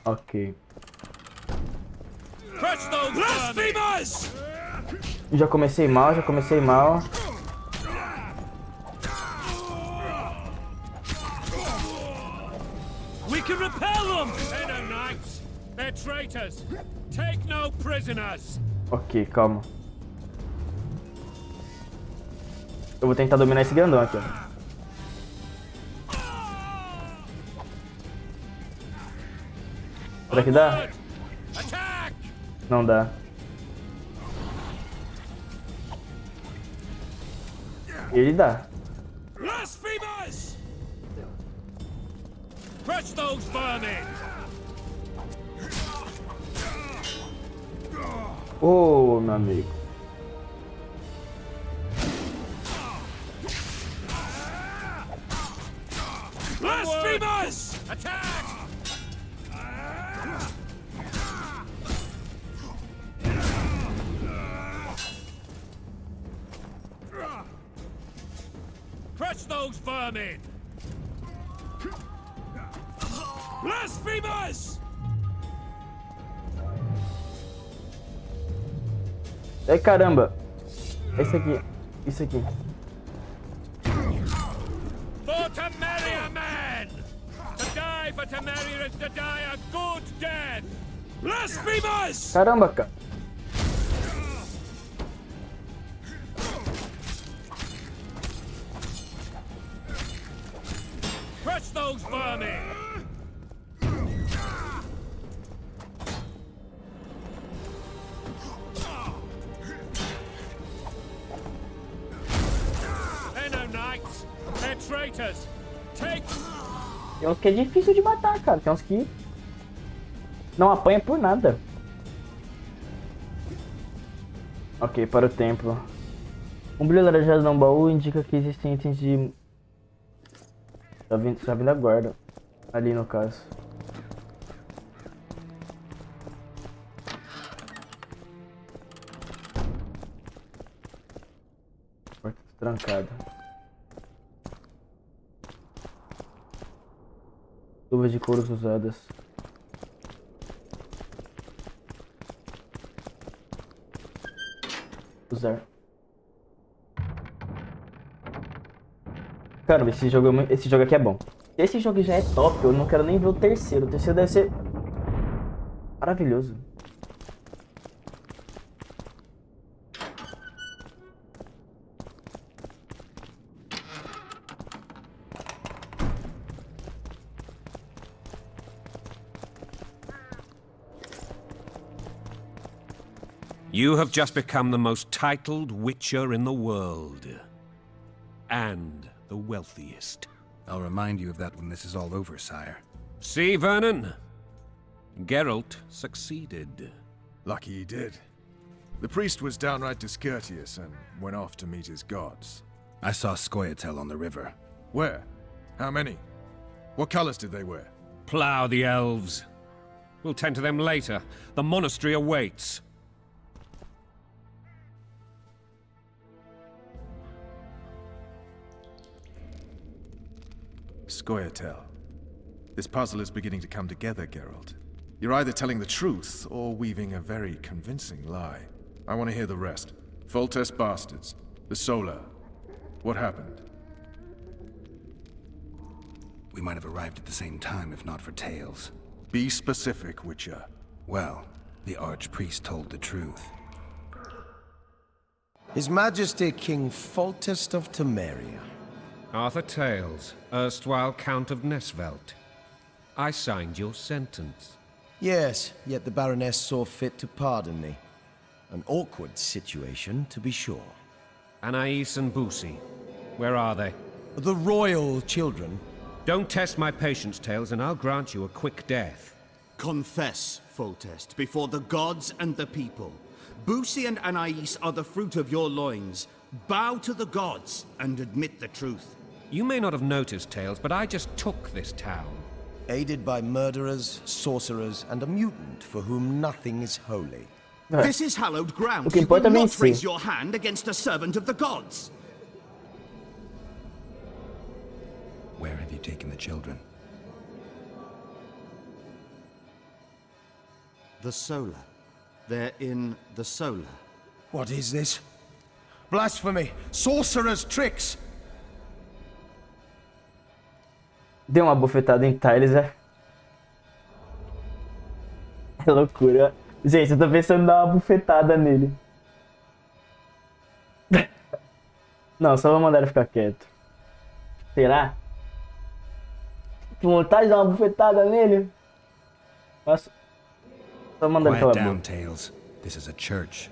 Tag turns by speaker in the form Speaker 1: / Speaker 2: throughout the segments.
Speaker 1: Ok.
Speaker 2: Blasphemers!
Speaker 1: Já comecei mal, já comecei mal.
Speaker 2: We can repel them! They're no knights. They're traitors. Take no prisoners.
Speaker 1: Ok, calma. Eu vou tentar dominar esse grandão aqui, ó. Será que dá?
Speaker 2: Attack!
Speaker 1: Não dá. Ele dá.
Speaker 2: Blasphemers! Crush those vermin!
Speaker 1: Ô, meu amigo.
Speaker 2: Blasphemers! Attack! Crush those vermin! Blasphemers!
Speaker 1: Ai, caramba. Esse aqui. Isso aqui.
Speaker 2: For Temeria, man! To die for Temeria is to die a good death! Blasphemers!
Speaker 1: Caramba, cara.
Speaker 2: Crush those vermin! They're no knights. They're traitors. Take...
Speaker 1: Tem uns que é difícil de matar, cara. Tem uns que não apanha por nada. Ok, para o templo. Um brilho laranjado no baú indica que existem itens de... Tá vindo a guarda. Ali no caso. Porta trancada. Luvas de couro usadas. Usar. Cara, esse jogo aqui é bom. Se esse jogo já é top, eu não quero nem ver o terceiro. O terceiro deve ser maravilhoso.
Speaker 2: You have just become the most titled witcher in the world. And the wealthiest.
Speaker 3: I'll remind you of that when this is all over, sire.
Speaker 2: See, Vernon? Geralt succeeded.
Speaker 4: Lucky he did. The priest was downright discourteous and went off to meet his gods.
Speaker 3: I saw Scoia'tael on the river.
Speaker 4: Where? How many? What colors did they wear?
Speaker 2: Plough the elves. We'll tend to them later. The monastery awaits.
Speaker 4: Scoia'tael. This puzzle is beginning to come together, Geralt. You're either telling the truth or weaving a very convincing lie. I want to hear the rest. Foltest bastards. The Solar. What happened?
Speaker 3: We might have arrived at the same time if not for tales.
Speaker 4: Be specific, Witcher.
Speaker 3: Well, the Archpriest told the truth.
Speaker 5: His Majesty King Foltest of Temeria.
Speaker 2: Arthur Tales, erstwhile Count of Nesvelt. I signed your sentence.
Speaker 5: Yes, yet the Baroness saw fit to pardon me. An awkward situation, to be sure.
Speaker 2: Anais and Boussy, where are they?
Speaker 5: The royal children.
Speaker 2: Don't test my patience, Tales, and I'll grant you a quick death.
Speaker 6: Confess, Foltest, before the gods and the people. Boussy and Anais are the fruit of your loins. Bow to the gods and admit the truth.
Speaker 2: You may not have noticed, Tales, but I just took this town.
Speaker 5: Aided by murderers, sorcerers, and a mutant for whom nothing is holy.
Speaker 6: This is hallowed ground.
Speaker 1: O que
Speaker 6: You will
Speaker 1: importa é
Speaker 6: not
Speaker 1: vencer.
Speaker 6: raise your hand against a servant of the gods.
Speaker 3: Where have you taken the children?
Speaker 6: The Solar. They're in the Solar.
Speaker 5: What is this? Blasphemy! Sorcerer's tricks!
Speaker 1: Deu uma bufetada em Tyles, é? É loucura. Gente, eu tô pensando em dar uma bufetada nele. Não, só vou mandar ele ficar quieto. Será? Que vontade de dar uma bufetada nele? Nossa. Só mandar ele
Speaker 3: Quiet
Speaker 1: calar a
Speaker 3: down,
Speaker 1: boca.
Speaker 3: Tails. This is a church.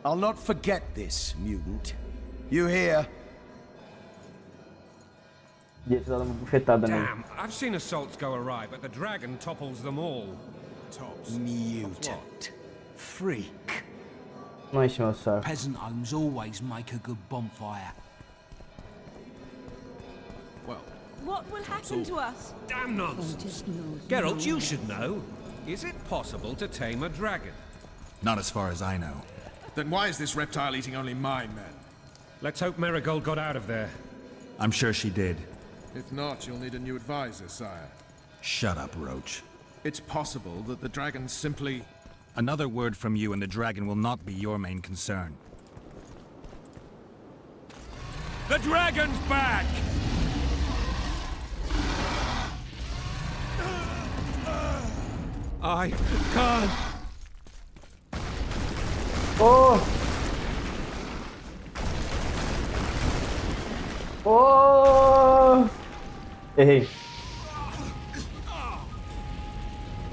Speaker 5: I'll not forget this, mutant. You hear?
Speaker 1: E ele tá dando uma bufetada nele.
Speaker 2: Damn, I've seen assaults go awry, but the dragon topples them all.
Speaker 5: Mutant. Freak.
Speaker 1: Não enche meu saco.
Speaker 7: Peasant homes always make a good bonfire.
Speaker 8: What will happen to us?
Speaker 2: Damn nonsense. Geralt, you should know. Is it possible to tame a dragon?
Speaker 3: Not as far as I know.
Speaker 4: Then why is this reptile eating only my men?
Speaker 2: Let's hope Marigold got out of there.
Speaker 3: I'm sure she did.
Speaker 4: If not, you'll need a new advisor, sire.
Speaker 3: Shut up, Roach.
Speaker 4: It's possible that the dragon simply...
Speaker 3: Another word from you and the dragon will not be your main concern.
Speaker 2: The dragon's back! I can't.
Speaker 1: Oh! Oh! Errei.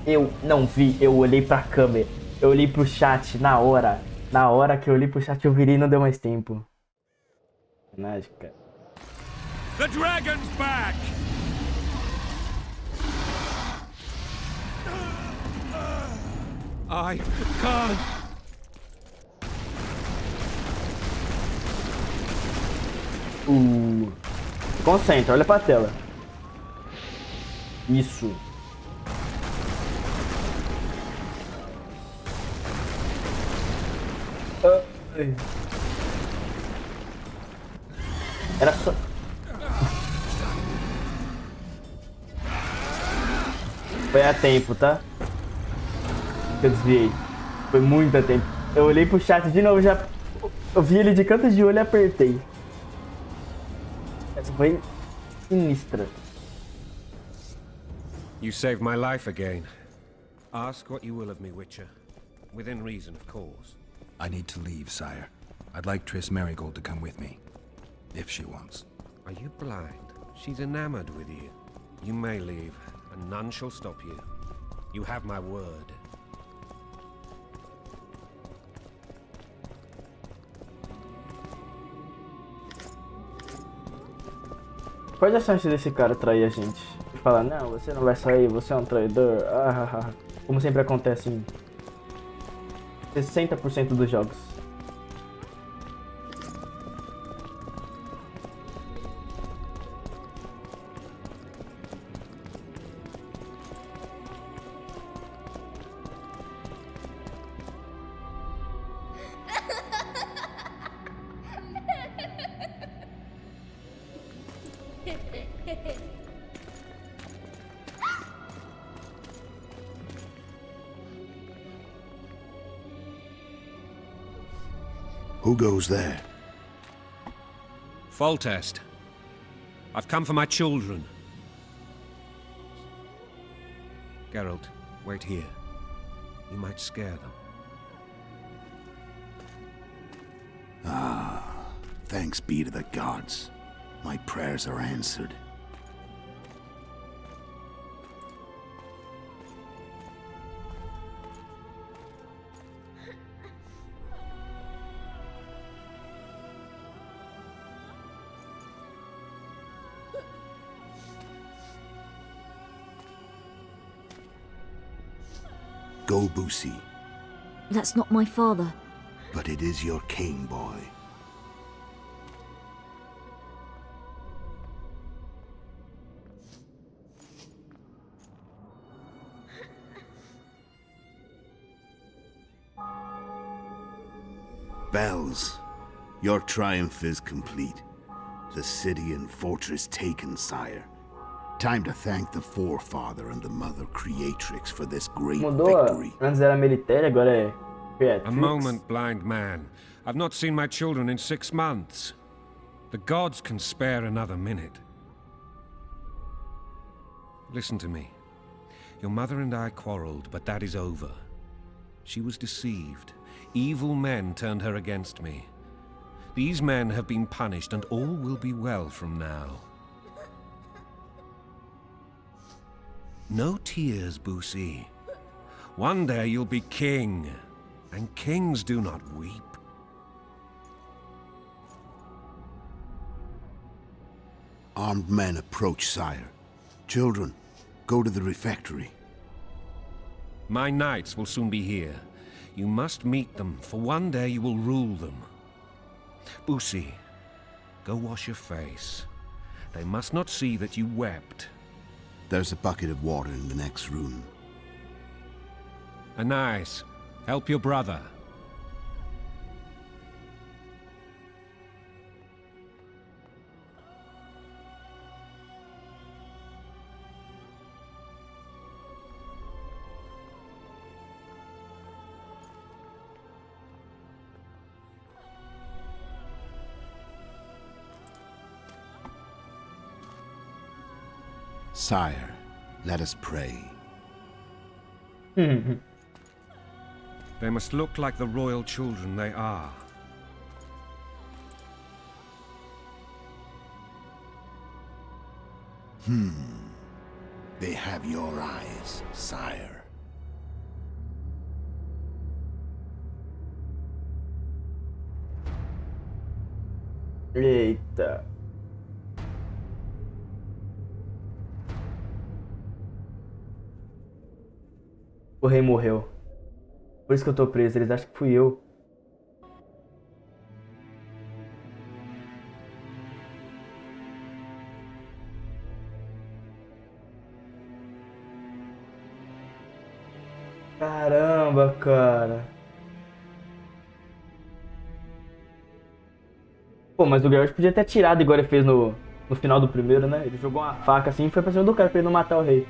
Speaker 1: Eu não vi, eu olhei pra câmera. Eu olhei pro chat na hora. Na hora que eu olhei pro chat eu virei e não deu mais tempo. Sacanagem, cara.
Speaker 2: The dragon's back! I can't.
Speaker 1: Concentra, olha pra tela. Isso. Ai. Era só... Foi a tempo, tá? Eu desviei. Foi muito a tempo. Eu olhei pro chat de novo, já... Eu vi ele de canto de olho e apertei. Essa foi sinistra.
Speaker 2: You saved my life again. Ask what you will of me, Witcher. Within reason, of course.
Speaker 3: I need to leave, sire. I'd like Triss Marigold to come with me. If she wants.
Speaker 2: Are you blind? She's enamored with you. You may leave, and none shall stop you. You have my word.
Speaker 1: Quais as chances desse cara trair a gente? E falar, não, você não vai sair, você é um traidor. Como sempre acontece em 60% dos jogos.
Speaker 3: Who goes there?
Speaker 2: Foltest. I've come for my children. Geralt, wait here. You might scare them.
Speaker 3: Thanks be to the gods. My prayers are answered. Go, Boosie.
Speaker 8: That's not my father.
Speaker 3: But it is your king, boy. Bells, your triumph is complete. The city and fortress taken, sire.
Speaker 9: Time to thank the forefather and the mother creatrix for this great
Speaker 1: Mudou.
Speaker 9: victory.
Speaker 1: Antes era Meritéria, agora é
Speaker 2: A
Speaker 1: Beatrix.
Speaker 2: moment, blind man. I've not seen my children in 6 months. The gods can spare another minute. Listen to me. Your mother and I quarreled, but that is over. She was deceived. Evil men turned her against me. These men have been punished, and all will be well from now. No tears, Boosie. One day you'll be king, and kings do not weep.
Speaker 9: Armed men approach, sire. Children, go to the refectory.
Speaker 2: My knights will soon be here. You must meet them, for one day you will rule them. Boosie, go wash your face. They must not see that you wept.
Speaker 9: There's a bucket of water in the next room.
Speaker 2: Anais, help your brother.
Speaker 9: Sire, let us pray.
Speaker 2: They must look like the royal children they are.
Speaker 9: They have your eyes, sire.
Speaker 1: Eita. O rei morreu. Por isso que eu tô preso. Eles acham que fui eu. Caramba, cara. Pô, mas o Geralt podia ter atirado igual ele fez no final do primeiro, né? Ele jogou uma faca assim e foi pra cima do cara pra ele não matar o rei.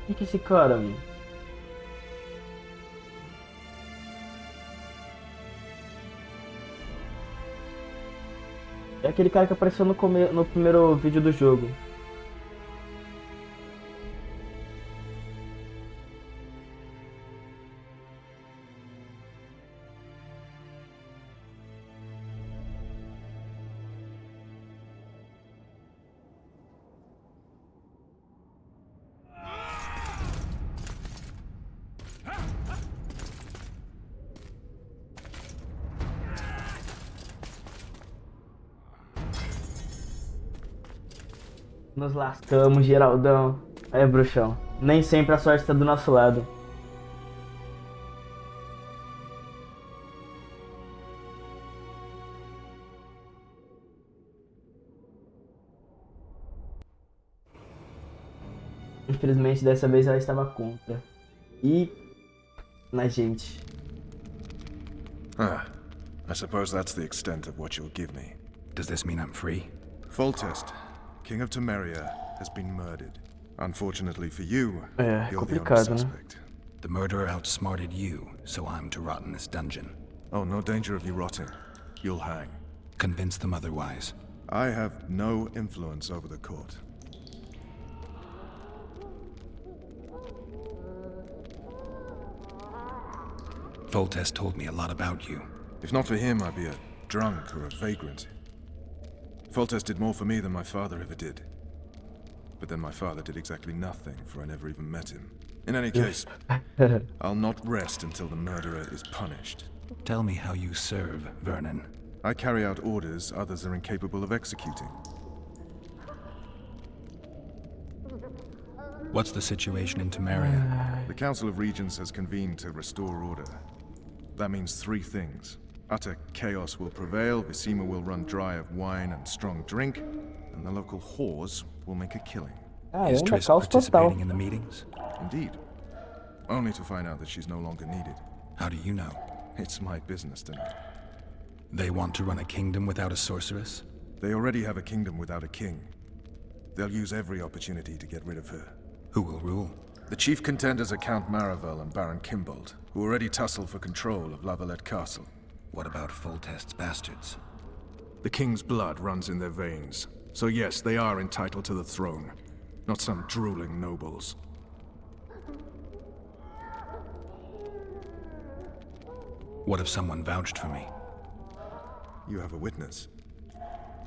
Speaker 1: Quem que é esse cara, mano? É aquele cara que apareceu no primeiro vídeo do jogo. Nos lascamos, Geraldão. É, bruxão. Nem sempre a sorte tá do nosso lado. Infelizmente, dessa vez ela estava contra. E... na gente.
Speaker 4: I suppose that's the extent of what you'll give me.
Speaker 3: Does this mean I'm free?
Speaker 4: Foltest, King of Temeria, has been murdered. Unfortunately for you,
Speaker 1: É,
Speaker 4: you're the only
Speaker 1: complicado, né?
Speaker 4: suspect.
Speaker 3: The murderer outsmarted you, so I'm to rot in this dungeon.
Speaker 4: Oh, no danger of you rotting. You'll hang.
Speaker 3: Convince them otherwise.
Speaker 4: I have no influence over the court.
Speaker 3: Foltest told me a lot about you.
Speaker 4: If not for him, I'd be a drunk or a vagrant. Foltest did more for me than my father ever did. But then my father did exactly nothing, for I never even met him. In any case, I'll not rest until the murderer is punished.
Speaker 3: Tell me how you serve, Vernon.
Speaker 4: I carry out orders others are incapable of executing.
Speaker 3: What's the situation in Temeria?
Speaker 4: The Council of Regents has convened to restore order. That means three things. Utter chaos will prevail, Visima will run dry of wine and strong drink, and the local whores will make a killing.
Speaker 3: Is
Speaker 1: Caramba,
Speaker 3: Triss
Speaker 1: caos total.
Speaker 3: participating in the meetings?
Speaker 4: Indeed. Only to find out that she's no longer needed.
Speaker 3: How do you know?
Speaker 4: It's my business to know.
Speaker 3: They want to run a kingdom without a sorceress?
Speaker 4: They already have a kingdom without a king. They'll use every opportunity to get rid of her.
Speaker 3: Who will rule?
Speaker 4: The chief contenders are Count Maravel and Baron Kimbold, who already tussle for control of Lavalette Castle.
Speaker 3: What about Foltest's bastards?
Speaker 4: The king's blood runs in their veins, so yes, they are entitled to the throne, not some drooling nobles.
Speaker 3: What if someone vouched for me?
Speaker 4: You have a witness.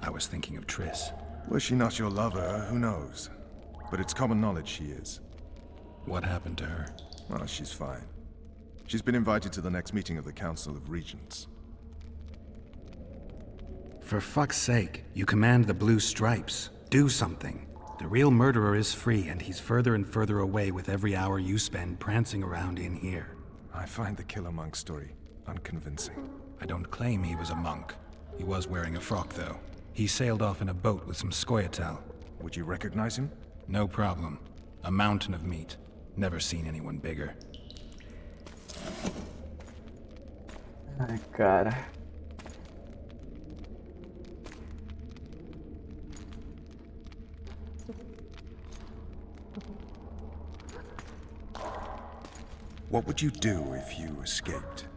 Speaker 3: I was thinking of Triss.
Speaker 4: Was she not your lover, who knows? But it's common knowledge she is.
Speaker 3: What happened to her?
Speaker 4: Oh, she's fine. She's been invited to the next meeting of the Council of Regents.
Speaker 3: For fuck's sake, you command the Blue Stripes. Do something. The real murderer is free, and he's further and further away with every hour you spend prancing around in here.
Speaker 4: I find the Killer Monk story unconvincing.
Speaker 3: I don't claim he was a monk. He was wearing a frock, though. He sailed off in a boat with some Scoia'tael.
Speaker 4: Would you recognize him?
Speaker 3: No problem. A mountain of meat. Never seen anyone bigger.
Speaker 1: Ai, cara.
Speaker 4: What would you do if you escaped?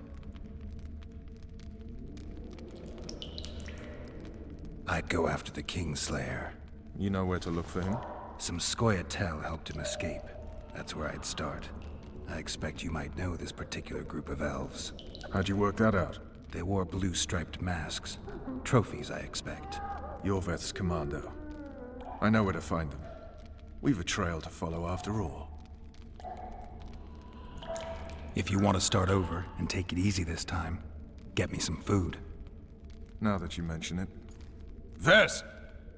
Speaker 3: I'd go after the Kingslayer.
Speaker 4: You know where to look for him?
Speaker 3: Some Scoia'tael helped him escape. That's where I'd start. I expect you might know this particular group of elves.
Speaker 4: How'd you work that out?
Speaker 3: They wore blue-striped masks. Trophies, I expect.
Speaker 4: Yorveth's commando. I know where to find them. We've a trail to follow after all.
Speaker 3: If you want to start over and take it easy this time, get me some food.
Speaker 4: Now that you mention it. Vess!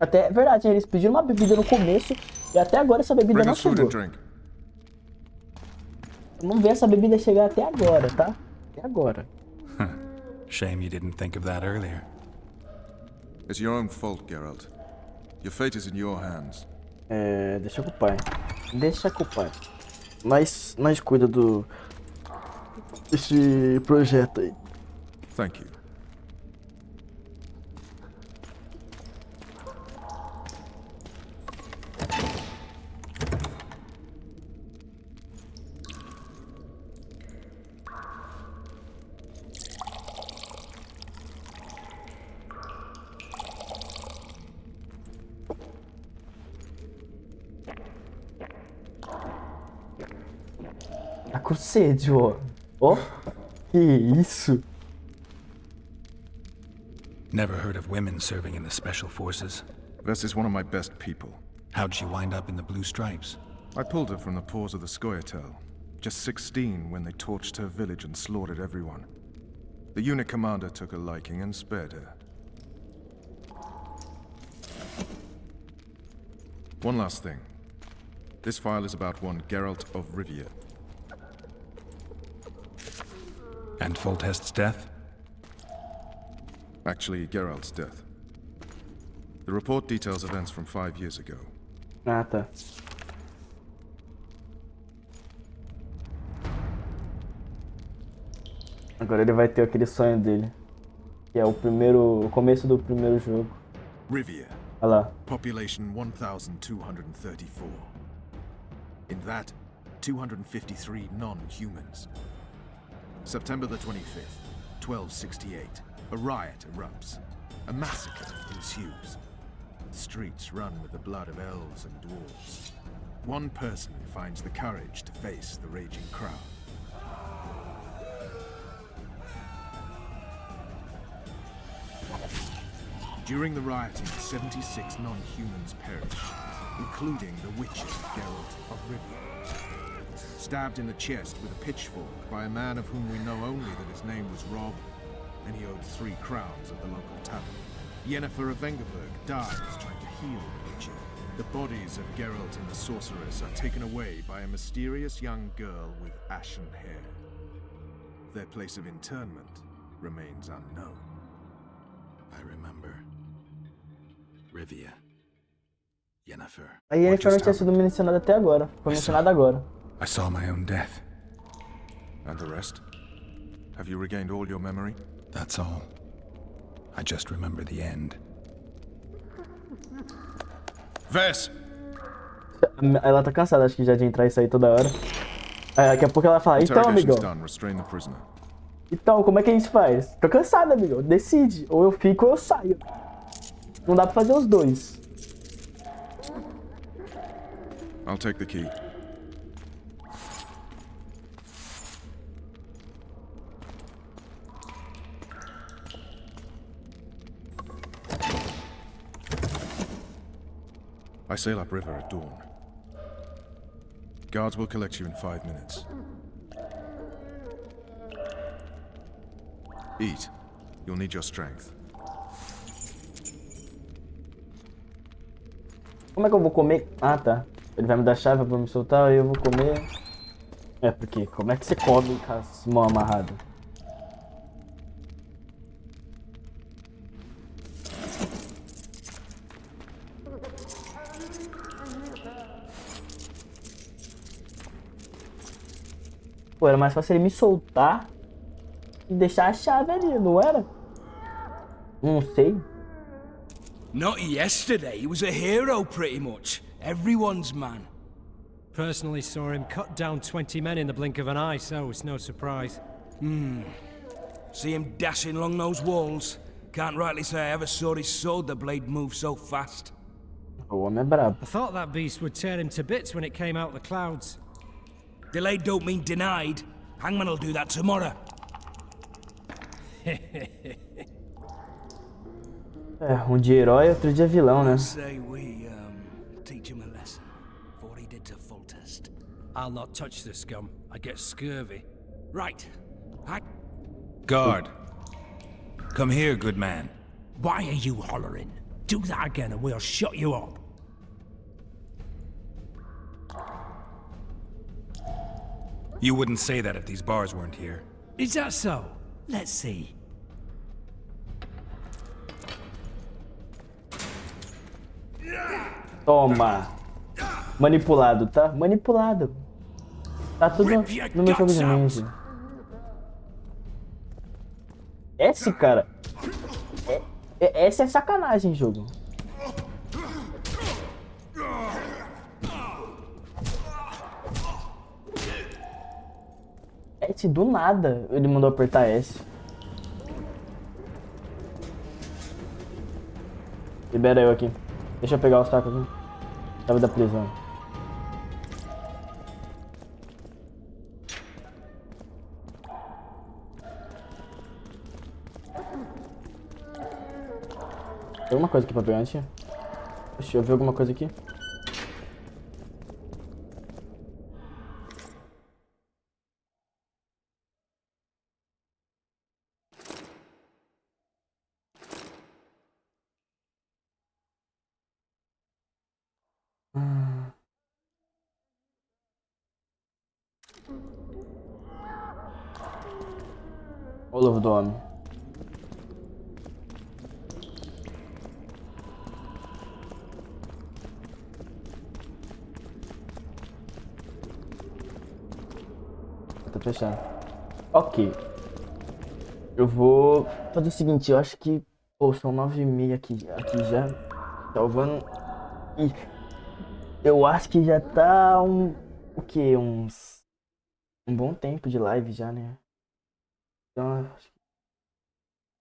Speaker 1: Até é verdade, eles pediram uma bebida no começo e até agora essa bebida
Speaker 4: Bring
Speaker 1: não
Speaker 4: us food
Speaker 1: chegou.
Speaker 4: and drink.
Speaker 1: Vamos ver essa bebida chegar até agora, tá? Até agora.
Speaker 3: Shame you didn't think of that earlier.
Speaker 4: It's your own fault, Geralt. Your fate is in your hands.
Speaker 1: É, deixa com o pai. Deixa com o pai. Mais cuida desse projeto aí.
Speaker 4: Thank you.
Speaker 1: Tá com sede, ó. Ó. Que isso?
Speaker 3: Never heard of women serving in the special forces.
Speaker 4: Vess is one of my best people.
Speaker 3: How'd she wind up in the Blue Stripes?
Speaker 4: I pulled her from the paws of the Scoia'tael. Just 16 when they torched her village and slaughtered everyone. The unit commander took a liking and spared her. One last thing. This file is about one Geralt of Rivia.
Speaker 3: And Foltest's death?
Speaker 4: Actually, Geralt's death. The report details events from 5 years ago.
Speaker 1: Ah, tá. Agora ele vai ter aquele sonho dele. Que é o começo do primeiro jogo.
Speaker 4: Rivia.
Speaker 1: Olha lá.
Speaker 4: Population 1,234. In that, 253 non-humans. September the 25th, 1268. A riot erupts. A massacre ensues. The streets run with the blood of elves and dwarves. One person finds the courage to face the raging crowd. During the rioting, 76 non-humans perished, including the Witcher, Geralt of Rivia. Stabbed in the chest with a pitchfork by a man of whom we know only that his name was Rob, and he owed 3 crowns at the local tavern. Yennefer of Vengerberg dies trying to heal the Witcher. The bodies of Geralt and the sorceress are taken away by a mysterious young girl with ashen hair. Their place of internment remains unknown.
Speaker 3: I remember. Rivia. Yennefer.
Speaker 1: A Yennefer
Speaker 3: What
Speaker 1: não
Speaker 3: just
Speaker 1: tinha sido
Speaker 3: happened?
Speaker 1: mencionada até agora. Foi mencionada agora.
Speaker 3: I saw my own death.
Speaker 4: And the rest? Have you regained all your memory?
Speaker 3: That's all. I just remember the end.
Speaker 4: Vess!
Speaker 1: Ela tá cansada, acho que já de entrar isso aí toda hora. Aí, daqui a pouco ela fala, então, amigão.
Speaker 4: Done. Restrain the prisoner.
Speaker 1: Então, como é que a gente faz? Tô cansada, amigão. Decide. Ou eu fico ou eu saio. Não dá pra fazer os dois.
Speaker 4: I'll take the key. I sail upriver at dawn. Guards will collect you in 5 minutes. Eat. You'll need your strength.
Speaker 1: Como é que eu vou comer? Ah, tá. Ele vai me dar chave pra me soltar e eu vou comer. É, porque como é que você come com as mãos amarradas? Pô, era mais fácil ele me soltar e deixar a chave ali, não era? Não sei.
Speaker 7: Not yesterday, he was a hero pretty much. Everyone's man.
Speaker 10: Personally saw him cut down 20 men in the blink of an eye, so it's no surprise.
Speaker 7: See him dashing along those walls. Can't rightly say I ever saw his sword, the blade move so fast.
Speaker 1: O homem é brabo.
Speaker 10: I thought that beast would tear him to bits when it came out the clouds.
Speaker 7: Delayed don't mean denied. Hangman'll do that tomorrow.
Speaker 1: É, um dia herói, outro dia vilão, né?
Speaker 7: Say we, teach him a lesson for what he did to Foltest.
Speaker 10: I'll not touch the scum. I get scurvy.
Speaker 7: Right.
Speaker 3: Guard. Come here, good man.
Speaker 7: Why are you hollering? Do that again and we'll shut you up.
Speaker 3: You wouldn't say that if these bars weren't here.
Speaker 7: Is that so? Let's see.
Speaker 1: Toma. Manipulado, tá? Manipulado. Tá tudo no meu jogo de mente. Esse cara... essa é sacanagem, jogo. S do nada. Ele mandou apertar S. Libera eu aqui. Deixa eu pegar os tacos aqui. Chave da prisão. Tem alguma coisa aqui pra pegar antes? Deixa eu ver alguma coisa aqui. O luva do homem. Tá fechado. Ok. Eu vou fazer o seguinte, eu acho que... Pô, são 9h30 aqui já. Salvando. E eu acho que já tá o quê? Um bom tempo de live já, né? Então, acho